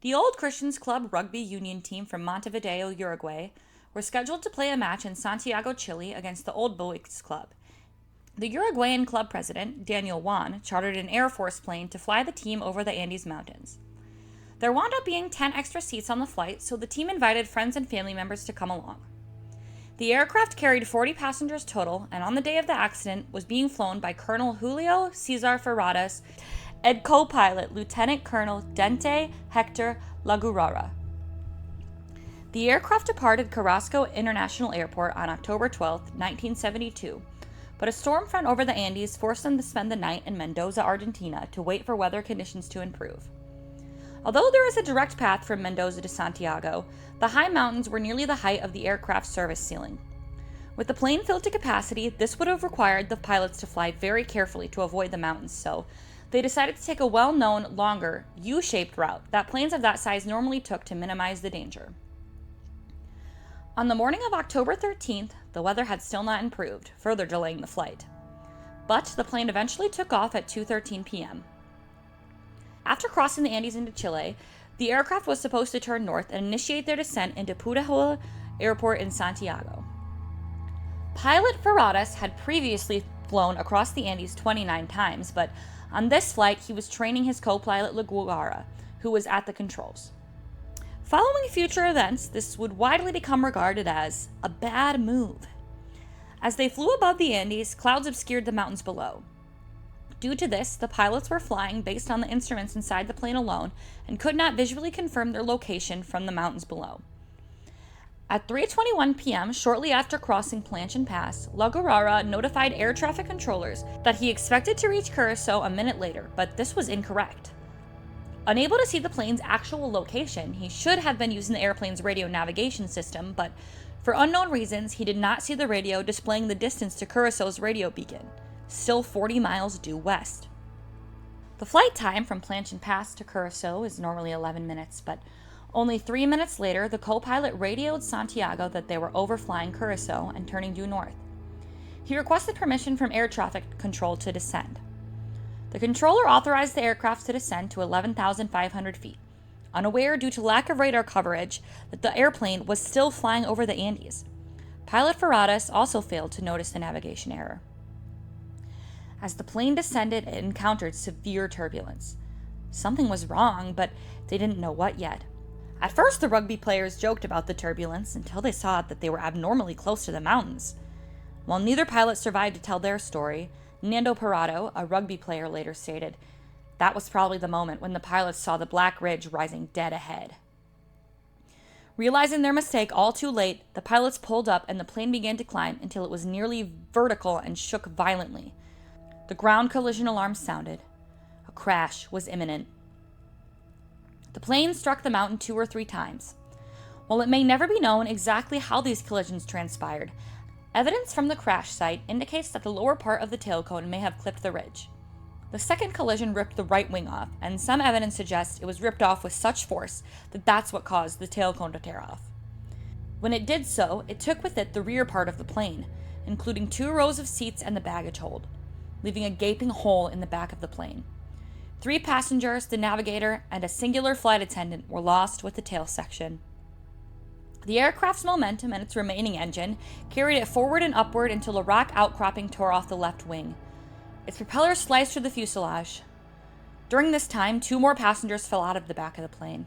The Old Christians Club rugby union team from Montevideo, Uruguay, were scheduled to play a match in Santiago, Chile against the Old Boys Club. The Uruguayan club president, Daniel Juan, chartered an Air Force plane to fly the team over the Andes Mountains. There wound up being 10 extra seats on the flight, so the team invited friends and family members to come along. The aircraft carried 40 passengers total, and on the day of the accident was being flown by Colonel Julio Cesar Ferradas and co-pilot Lieutenant Colonel Dente Hector Lagurara. The aircraft departed Carrasco International Airport on October 12, 1972, but a storm front over the Andes forced them to spend the night in Mendoza, Argentina, to wait for weather conditions to improve. Although there is a direct path from Mendoza to Santiago, the high mountains were nearly the height of the aircraft's service ceiling. With the plane filled to capacity, this would have required the pilots to fly very carefully to avoid the mountains, so they decided to take a well-known, longer, U-shaped route that planes of that size normally took to minimize the danger. On the morning of October 13th, the weather had still not improved, further delaying the flight. But the plane eventually took off at 2:13 p.m. After crossing the Andes into Chile, the aircraft was supposed to turn north and initiate their descent into Pujol Airport in Santiago. Pilot Ferradas had previously flown across the Andes 29 times, but on this flight he was training his co-pilot Lagurara, who was at the controls. Following future events, this would widely become regarded as a bad move. As they flew above the Andes, clouds obscured the mountains below. Due to this, the pilots were flying based on the instruments inside the plane alone and could not visually confirm their location from the mountains below. At 3:21 p.m., shortly after crossing Planchon Pass, Lagurara notified air traffic controllers that he expected to reach Curacao a minute later, but this was incorrect. Unable to see the plane's actual location, he should have been using the airplane's radio navigation system, but for unknown reasons, he did not see the radio displaying the distance to Curaçao's radio beacon, still 40 miles due west. The flight time from Planchon Pass to Curaçao is normally 11 minutes, but only 3 minutes later, the co-pilot radioed Santiago that they were overflying Curaçao and turning due north. He requested permission from air traffic control to descend. The controller authorized the aircraft to descend to 11,500 feet, unaware due to lack of radar coverage that the airplane was still flying over the Andes. Pilot Ferradas also failed to notice the navigation error. As the plane descended, it encountered severe turbulence. Something was wrong, but they didn't know what yet. At first, the rugby players joked about the turbulence until they saw that they were abnormally close to the mountains. While neither pilot survived to tell their story, Nando Parado, a rugby player, later stated, "That was probably the moment when the pilots saw the Black Ridge rising dead ahead." Realizing their mistake all too late, the pilots pulled up and the plane began to climb until it was nearly vertical and shook violently. The ground collision alarm sounded. A crash was imminent. The plane struck the mountain 2 or 3 times. While it may never be known exactly how these collisions transpired, evidence from the crash site indicates that the lower part of the tail cone may have clipped the ridge. The second collision ripped the right wing off, and some evidence suggests it was ripped off with such force that that's what caused the tail cone to tear off. When it did so, it took with it the rear part of the plane, including 2 rows of seats and the baggage hold, leaving a gaping hole in the back of the plane. 3 passengers, the navigator, and a singular flight attendant were lost with the tail section. The aircraft's momentum and its remaining engine carried it forward and upward until a rock outcropping tore off the left wing. Its propeller sliced through the fuselage. During this time, 2 more passengers fell out of the back of the plane.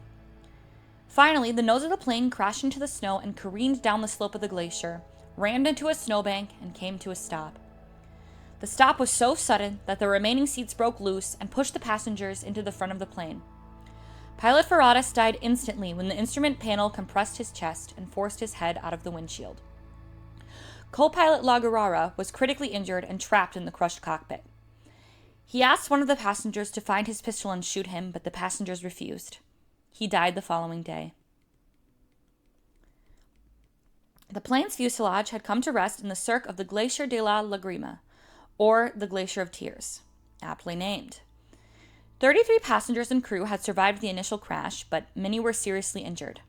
Finally, the nose of the plane crashed into the snow and careened down the slope of the glacier, rammed into a snowbank, and came to a stop. The stop was so sudden that the remaining seats broke loose and pushed the passengers into the front of the plane. Pilot Ferradas died instantly when the instrument panel compressed his chest and forced his head out of the windshield. Co-pilot Lagurara was critically injured and trapped in the crushed cockpit. He asked one of the passengers to find his pistol and shoot him, but the passengers refused. He died the following day. The plane's fuselage had come to rest in the cirque of the Glacier de la Lagrima, or the Glacier of Tears, aptly named. 33 passengers and crew had survived the initial crash, but many were seriously injured.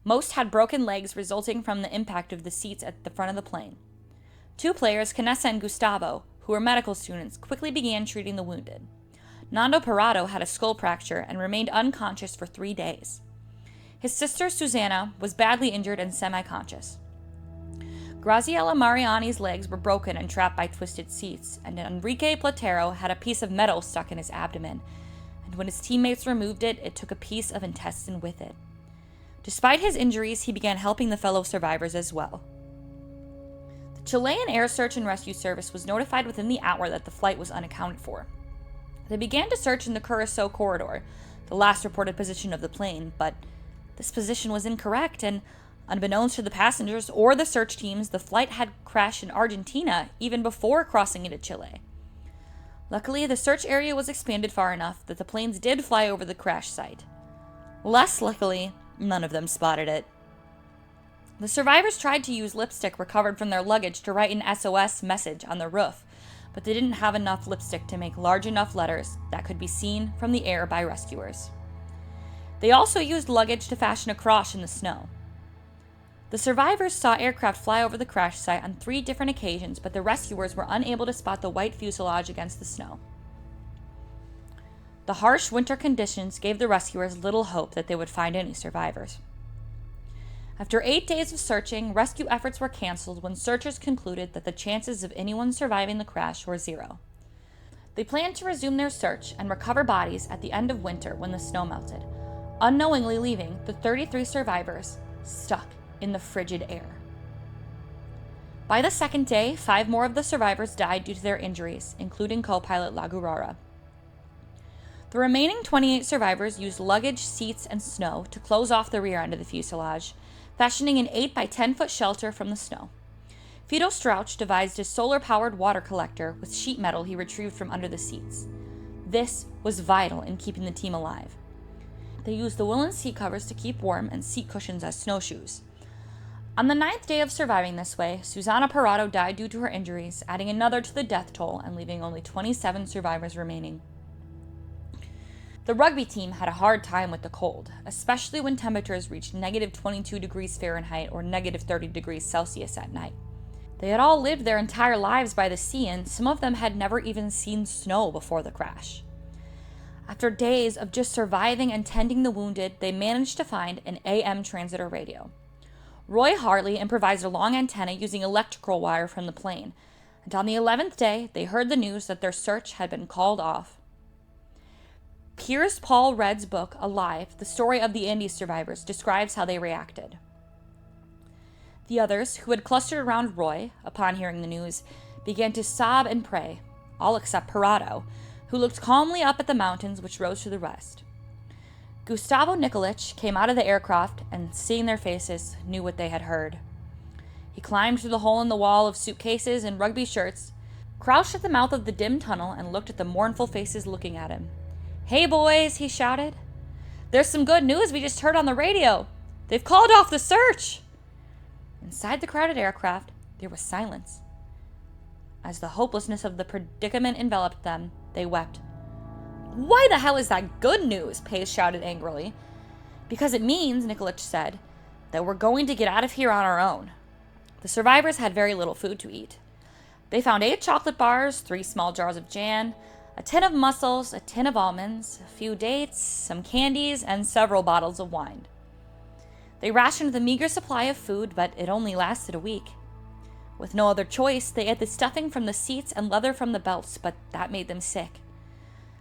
Most had broken legs resulting from the impact of the seats at the front of the plane. 2 players, Canessa and Gustavo, who were medical students, quickly began treating the wounded. Nando Parado had a skull fracture and remained unconscious for 3 days. His sister Susana was badly injured and semi-conscious. Graziella Mariani's legs were broken and trapped by twisted seats, and Enrique Platero had a piece of metal stuck in his abdomen, and when his teammates removed it, it took a piece of intestine with it. Despite his injuries, he began helping the fellow survivors as well. The Chilean Air Search and Rescue Service was notified within the hour that the flight was unaccounted for. They began to search in the Curacao corridor, the last reported position of the plane, but this position was incorrect, and unbeknownst to the passengers or the search teams, the flight had crashed in Argentina even before crossing into Chile. Luckily, the search area was expanded far enough that the planes did fly over the crash site. Less luckily, none of them spotted it. The survivors tried to use lipstick recovered from their luggage to write an SOS message on the roof, but they didn't have enough lipstick to make large enough letters that could be seen from the air by rescuers. They also used luggage to fashion a cross in the snow. The survivors saw aircraft fly over the crash site on 3 different occasions, but the rescuers were unable to spot the white fuselage against the snow. The harsh winter conditions gave the rescuers little hope that they would find any survivors. After 8 days of searching, rescue efforts were canceled when searchers concluded that the chances of anyone surviving the crash were 0. They planned to resume their search and recover bodies at the end of winter when the snow melted, unknowingly leaving the 33 survivors stuck in the frigid air. By the second day, 5 more of the survivors died due to their injuries, including co-pilot La Gurara. The remaining 28 survivors used luggage, seats, and snow to close off the rear end of the fuselage, fashioning an 8 by 10 foot shelter from the snow. Fido Strauch devised a solar-powered water collector with sheet metal he retrieved from under the seats. This was vital in keeping the team alive. They used the woolen seat covers to keep warm and seat cushions as snowshoes. On the 9th day of surviving this way, Susana Parado died due to her injuries, adding another to the death toll and leaving only 27 survivors remaining. The rugby team had a hard time with the cold, especially when temperatures reached negative 22 degrees Fahrenheit or negative 30 degrees Celsius at night. They had all lived their entire lives by the sea, and some of them had never even seen snow before the crash. After days of just surviving and tending the wounded, they managed to find an AM transitor radio. Roy Harley improvised a long antenna using electrical wire from the plane, and on the 11th day, they heard the news that their search had been called off. Piers Paul Redd's book, Alive, The Story of the Andes Survivors, describes how they reacted. The others, who had clustered around Roy upon hearing the news, began to sob and pray, all except Parado, who looked calmly up at the mountains which rose to the west. Gustavo Nikolic came out of the aircraft and, seeing their faces, knew what they had heard. He climbed through the hole in the wall of suitcases and rugby shirts, crouched at the mouth of the dim tunnel, and looked at the mournful faces looking at him. "Hey boys," he shouted. "There's some good news we just heard on the radio. They've called off the search." Inside the crowded aircraft, there was silence. As the hopelessness of the predicament enveloped them, they wept. "Why the hell is that good news?" Pace shouted angrily. "Because it means," Nikolic said, "that we're going to get out of here on our own." The survivors had very little food to eat. They found 8 chocolate bars, 3 small jars of jam, a tin of mussels, a tin of almonds, a few dates, some candies, and several bottles of wine. They rationed the meager supply of food, but it only lasted a week. With no other choice, they ate the stuffing from the seats and leather from the belts, but that made them sick.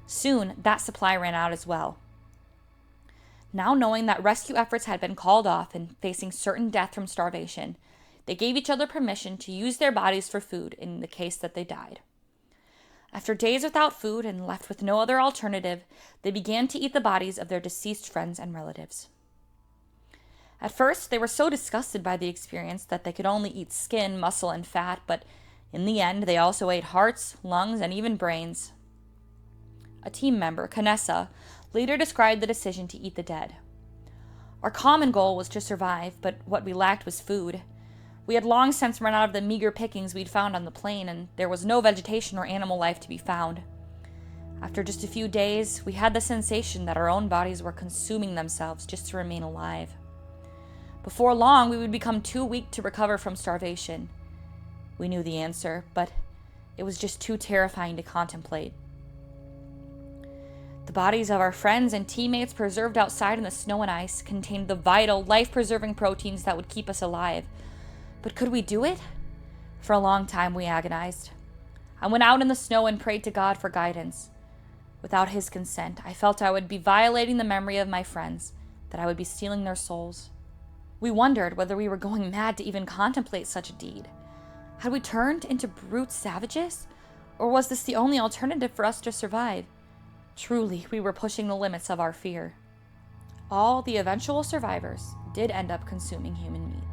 Soon, that supply ran out as well. Now knowing that rescue efforts had been called off and facing certain death from starvation, they gave each other permission to use their bodies for food in the case that they died. After days without food and left with no other alternative, they began to eat the bodies of their deceased friends and relatives. At first, they were so disgusted by the experience that they could only eat skin, muscle, and fat, but in the end, they also ate hearts, lungs, and even brains. A team member, Canessa, later described the decision to eat the dead. "Our common goal was to survive, but what we lacked was food. We had long since run out of the meager pickings we'd found on the plane, and there was no vegetation or animal life to be found. After just a few days, we had the sensation that our own bodies were consuming themselves just to remain alive. Before long, we would become too weak to recover from starvation. We knew the answer, but it was just too terrifying to contemplate." The bodies of our friends and teammates preserved outside in the snow and ice contained the vital, life-preserving proteins that would keep us alive. But could we do it? For a long time, we agonized. I went out in the snow and prayed to God for guidance. Without his consent, I felt I would be violating the memory of my friends, that I would be stealing their souls. We wondered whether we were going mad to even contemplate such a deed. Had we turned into brute savages? Or was this the only alternative for us to survive? Truly, we were pushing the limits of our fear. All the eventual survivors did end up consuming human meat.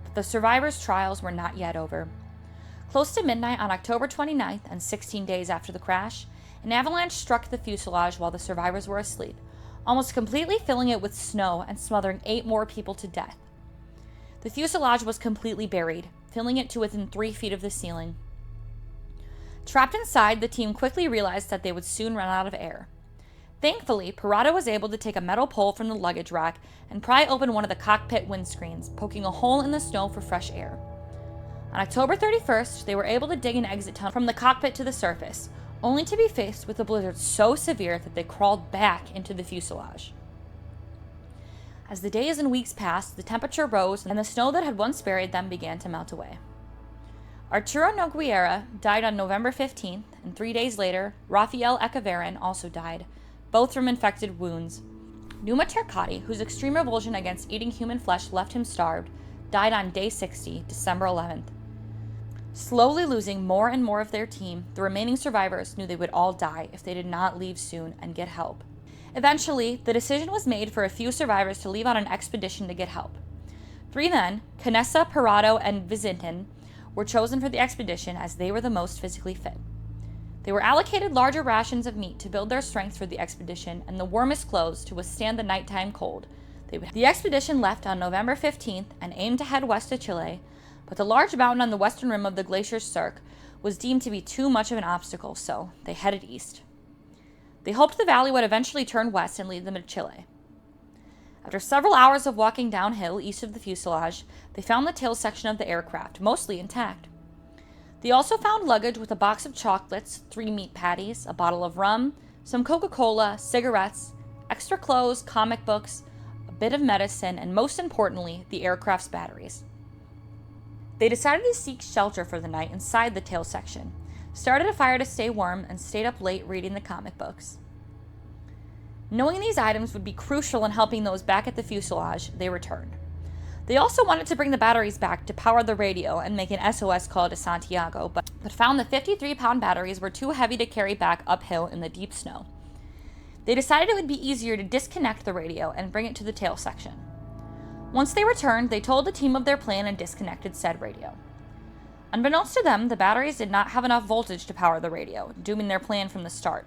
But the survivors' trials were not yet over. Close to midnight on October 29th, and 16 days after the crash, an avalanche struck the fuselage while the survivors were asleep, almost completely filling it with snow and smothering 8 more people to death. The fuselage was completely buried, filling it to within 3 feet of the ceiling. Trapped inside, the team quickly realized that they would soon run out of air. Thankfully, Parado was able to take a metal pole from the luggage rack and pry open one of the cockpit windscreens, poking a hole in the snow for fresh air. On October 31st, they were able to dig an exit tunnel from the cockpit to the surface, only to be faced with a blizzard so severe that they crawled back into the fuselage. As the days and weeks passed, the temperature rose and the snow that had once buried them began to melt away. Arturo Nogueira died on November 15th, and 3 days later, Rafael Echeverren also died, both from infected wounds. Numa Turcotte, whose extreme revulsion against eating human flesh left him starved, died on day 60, December 11th. Slowly losing more and more of their team, the remaining survivors knew they would all die if they did not leave soon and get help. Eventually, the decision was made for a few survivors to leave on an expedition to get help. 3 men, Canessa, Parado, and Vizintin, were chosen for the expedition as they were the most physically fit. They were allocated larger rations of meat to build their strength for the expedition and the warmest clothes to withstand the nighttime cold. The expedition left on November 15th and aimed to head west to Chile, but the large mountain on the western rim of the glacier cirque was deemed to be too much of an obstacle, so they headed east. They hoped the valley would eventually turn west and lead them to Chile. After several hours of walking downhill east of the fuselage, they found the tail section of the aircraft, mostly intact. They also found luggage with a box of chocolates, 3 meat patties, a bottle of rum, some Coca-Cola, cigarettes, extra clothes, comic books, a bit of medicine, and most importantly, the aircraft's batteries. They decided to seek shelter for the night inside the tail section, started a fire to stay warm, and stayed up late reading the comic books. Knowing these items would be crucial in helping those back at the fuselage, they returned. They also wanted to bring the batteries back to power the radio and make an SOS call to Santiago, but found the 53-pound batteries were too heavy to carry back uphill in the deep snow. They decided it would be easier to disconnect the radio and bring it to the tail section. Once they returned, they told the team of their plan and disconnected said radio. Unbeknownst to them, the batteries did not have enough voltage to power the radio, dooming their plan from the start.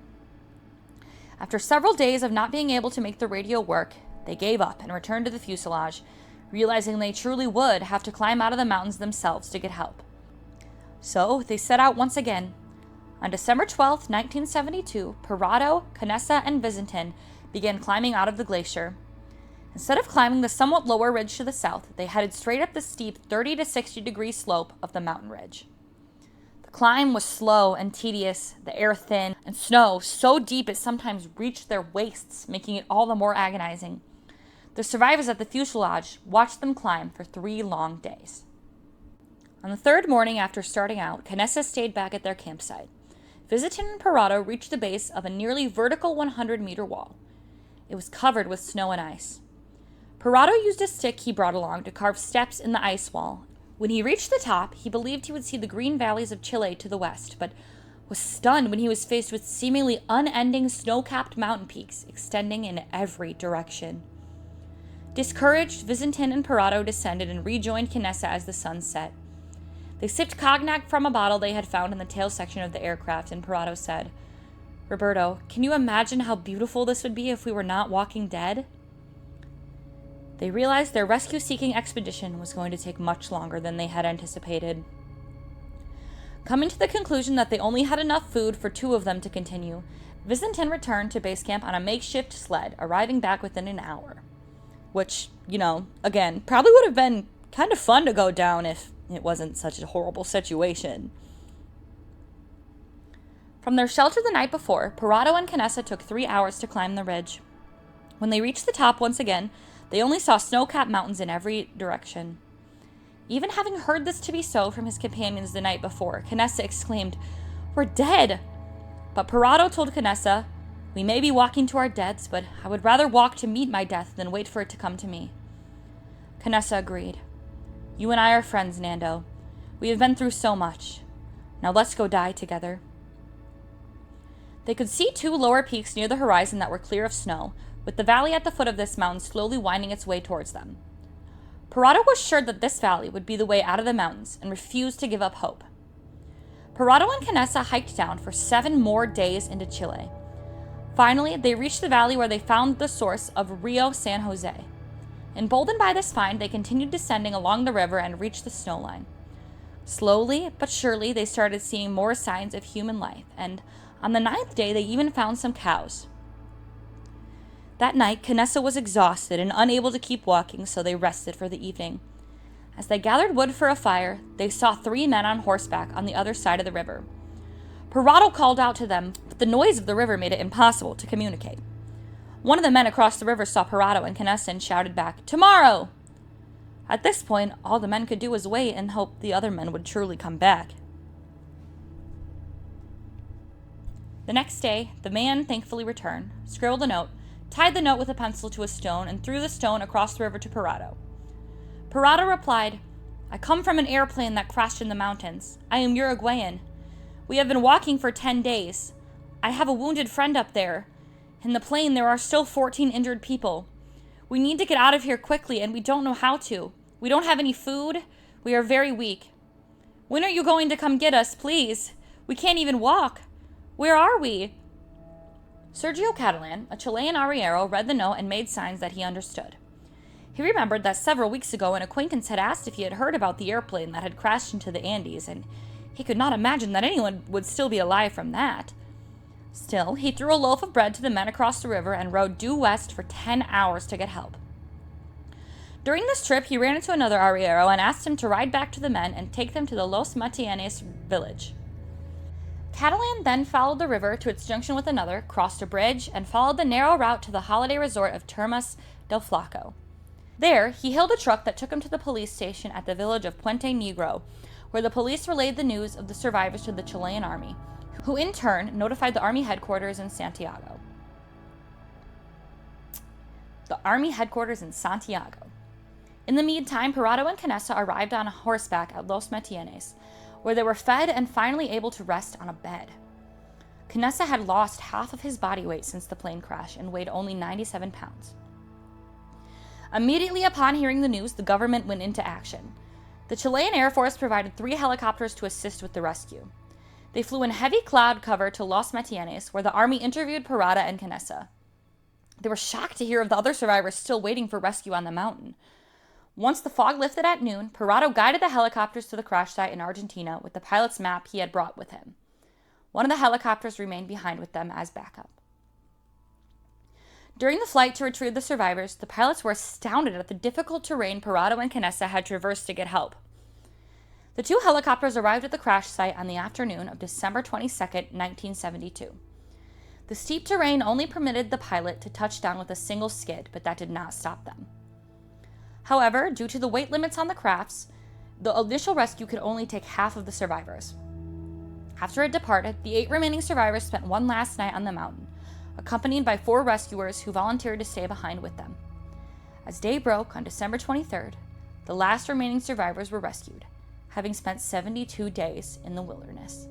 After several days of not being able to make the radio work, they gave up and returned to the fuselage, realizing they truly would have to climb out of the mountains themselves to get help. So they set out once again. On December 12, 1972, Parado, Canessa, and Vizintin began climbing out of the glacier. Instead of climbing the somewhat lower ridge to the south, they headed straight up the steep 30 to 60 degree slope of the mountain ridge. The climb was slow and tedious, the air thin, and snow so deep it sometimes reached their waists, making it all the more agonizing. The survivors at the fuselage watched them climb for 3 long days. On the 3rd morning after starting out, Canessa stayed back at their campsite. Vizintin and Parado reached the base of a nearly vertical 100-meter wall. It was covered with snow and ice. Parado used a stick he brought along to carve steps in the ice wall. When he reached the top, he believed he would see the green valleys of Chile to the west, but was stunned when he was faced with seemingly unending snow-capped mountain peaks extending in every direction. Discouraged, Vizintin and Parado descended and rejoined Canessa as the sun set. They sipped cognac from a bottle they had found in the tail section of the aircraft, and Parado said, "Roberto, can you imagine how beautiful this would be if we were not walking dead?" They realized their rescue-seeking expedition was going to take much longer than they had anticipated. Coming to the conclusion that they only had enough food for 2 of them to continue, Vizintin returned to base camp on a makeshift sled, arriving back within an hour. Which, again, probably would have been kind of fun to go down if it wasn't such a horrible situation. From their shelter the night before, Parado and Canessa took 3 hours to climb the ridge. When they reached the top once again, they only saw snow-capped mountains in every direction. Even having heard this to be so from his companions the night before, Canessa exclaimed, "We're dead!" But Parado told Canessa, "We may be walking to our deaths, but I would rather walk to meet my death than wait for it to come to me." Canessa agreed. "You and I are friends, Nando. We have been through so much. Now let's go die together." They could see 2 lower peaks near the horizon that were clear of snow, with the valley at the foot of this mountain slowly winding its way towards them. Parado was sure that this valley would be the way out of the mountains and refused to give up hope. Parado and Canessa hiked down for 7 more days into Chile. Finally, they reached the valley where they found the source of Rio San Jose. Emboldened by this find, they continued descending along the river and reached the snow line. Slowly but surely, they started seeing more signs of human life, and on the 9th day, they even found some cows. That night, Canessa was exhausted and unable to keep walking, so they rested for the evening. As they gathered wood for a fire, they saw 3 men on horseback on the other side of the river. Parado called out to them, but the noise of the river made it impossible to communicate. One of the men across the river saw Parado and Canessa and shouted back, "Tomorrow!" At this point, all the men could do was wait and hope the other men would truly come back. The next day, the man thankfully returned, scribbled a note, tied the note with a pencil to a stone, and threw the stone across the river to Parado. Parado replied, "I come from an airplane that crashed in the mountains. I am Uruguayan. We have been walking for 10 days. I have a wounded friend up there. In the plane, there are still 14 injured people. We need to get out of here quickly, and we don't know how to. We don't have any food. We are very weak. When are you going to come get us, please? We can't even walk. Where are we?" Sergio Catalan, a Chilean arriero, read the note and made signs that he understood. He remembered that several weeks ago an acquaintance had asked if he had heard about the airplane that had crashed into the Andes, and he could not imagine that anyone would still be alive from that. Still, he threw a loaf of bread to the men across the river and rode due west for 10 hours to get help. During this trip, he ran into another arriero and asked him to ride back to the men and take them to the Los Matianes village. Catalan then followed the river to its junction with another, crossed a bridge, and followed the narrow route to the holiday resort of Termas del Flaco. There, he hailed a truck that took him to the police station at the village of Puente Negro, where the police relayed the news of the survivors to the Chilean army, who in turn notified the army headquarters in Santiago. The army headquarters in Santiago. In the meantime, Parado and Canessa arrived on horseback at Los Matianes, where they were fed and finally able to rest on a bed. Canessa had lost half of his body weight since the plane crash and weighed only 97 pounds. Immediately upon hearing the news, the government went into action. The Chilean Air Force provided 3 helicopters to assist with the rescue. They flew in heavy cloud cover to Los Matianes, where the army interviewed Parado and Canessa. They were shocked to hear of the other survivors still waiting for rescue on the mountain. Once the fog lifted at noon, Parado guided the helicopters to the crash site in Argentina with the pilot's map he had brought with him. One of the helicopters remained behind with them as backup. During the flight to retrieve the survivors, the pilots were astounded at the difficult terrain Parado and Canessa had traversed to get help. The 2 helicopters arrived at the crash site on the afternoon of December 22, 1972. The steep terrain only permitted the pilot to touch down with a single skid, but that did not stop them. However, due to the weight limits on the crafts, the initial rescue could only take half of the survivors. After it departed, the 8 remaining survivors spent one last night on the mountain, accompanied by 4 rescuers who volunteered to stay behind with them. As day broke on December 23rd, the last remaining survivors were rescued, having spent 72 days in the wilderness.